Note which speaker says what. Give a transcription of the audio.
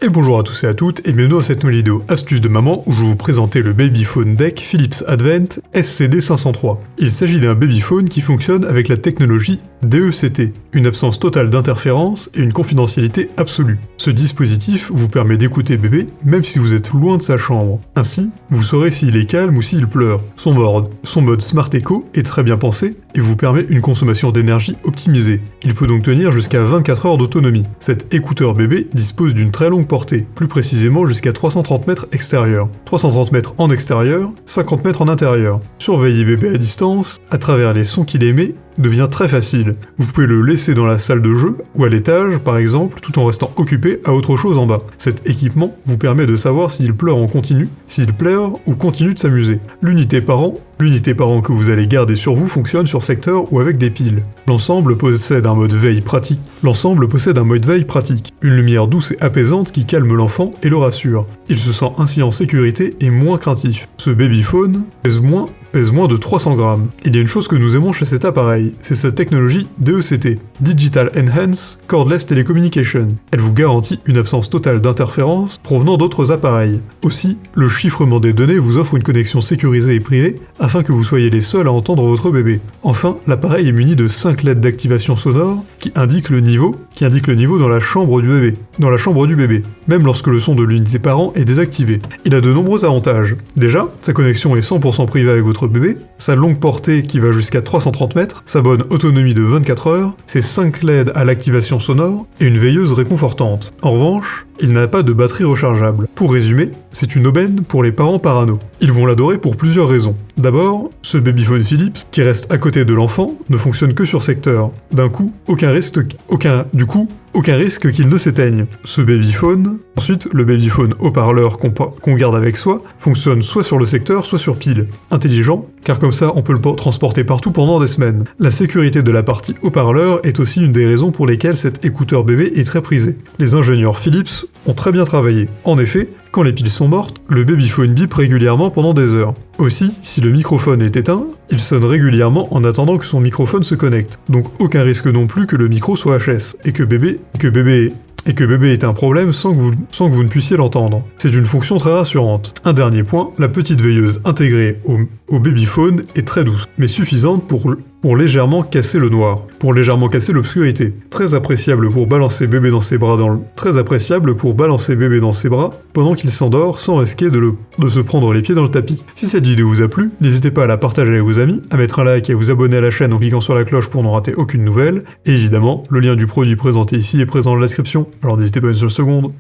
Speaker 1: Et bonjour à tous et à toutes, et bienvenue dans cette nouvelle vidéo astuce de maman où je vais vous présenter le Babyphone Deck Philips Advent SCD503. Il s'agit d'un babyphone qui fonctionne avec la technologie DECT, une absence totale d'interférence et une confidentialité absolue. Ce dispositif vous permet d'écouter bébé même si vous êtes loin de sa chambre. Ainsi, vous saurez s'il est calme ou s'il pleure. Son mode Smart Echo est très bien pensé et vous permet une consommation d'énergie optimisée. Il peut donc tenir jusqu'à 24 heures d'autonomie. Cet écouteur bébé dispose d'une très longue portée, plus précisément jusqu'à 330 mètres extérieur. 330 mètres en extérieur, 50 mètres en intérieur. Surveiller bébé à distance, à travers les sons qu'il émet, devient très facile. Vous pouvez le laisser dans la salle de jeu ou à l'étage par exemple, tout en restant occupé à autre chose en bas. Cet équipement vous permet de savoir s'il pleure en continu, s'il pleure ou continue de s'amuser. L'unité parent que vous allez garder sur vous fonctionne sur secteur ou avec des piles. L'ensemble possède un mode veille pratique. Une lumière douce et apaisante qui calme l'enfant et le rassure. Il se sent ainsi en sécurité et moins craintif. Ce babyphone pèse moins de 300 grammes. Il y a une chose que nous aimons chez cet appareil, c'est sa technologie DECT, Digital Enhanced Cordless Telecommunication. Elle vous garantit une absence totale d'interférence provenant d'autres appareils. Aussi, le chiffrement des données vous offre une connexion sécurisée et privée afin que vous soyez les seuls à entendre votre bébé. Enfin, l'appareil est muni de 5 LED d'activation sonore qui indiquent le niveau dans la chambre du bébé, même lorsque le son de l'unité parent est désactivé. Il a de nombreux avantages. Déjà, sa connexion est 100% privée avec votre bébé, sa longue portée qui va jusqu'à 330 mètres, sa bonne autonomie de 24 heures, ses 5 LED à l'activation sonore et une veilleuse réconfortante. En revanche, il n'a pas de batterie rechargeable. Pour résumer, c'est une aubaine pour les parents parano. Ils vont l'adorer pour plusieurs raisons. D'abord, ce babyphone Philips, qui reste à côté de l'enfant, ne fonctionne que sur secteur. D'un coup, aucun risque qu'il ne s'éteigne. Ce babyphone. Ensuite, le babyphone haut-parleur qu'on garde avec soi fonctionne soit sur le secteur, soit sur pile. Intelligent, car comme ça, on peut le transporter partout pendant des semaines. La sécurité de la partie haut-parleur est aussi une des raisons pour lesquelles cet écouteur bébé est très prisé. Les ingénieurs Philips ont très bien travaillé. En effet, quand les piles sont mortes, le babyphone bip régulièrement pendant des heures. Aussi, si le microphone est éteint, il sonne régulièrement en attendant que son microphone se connecte. Donc aucun risque non plus que le micro soit HS et que bébé ait un problème sans que vous ne puissiez l'entendre. C'est une fonction très rassurante. Un dernier point, la petite veilleuse intégrée au babyphone est très douce, mais suffisante pour légèrement casser le noir, pour légèrement casser l'obscurité. Très appréciable pour balancer bébé dans ses bras pendant qu'il s'endort sans risquer de se prendre les pieds dans le tapis. Si cette vidéo vous a plu, n'hésitez pas à la partager avec vos amis, à mettre un like et à vous abonner à la chaîne en cliquant sur la cloche pour ne rater aucune nouvelle. Et évidemment, le lien du produit présenté ici est présent dans la description, alors n'hésitez pas une seule seconde.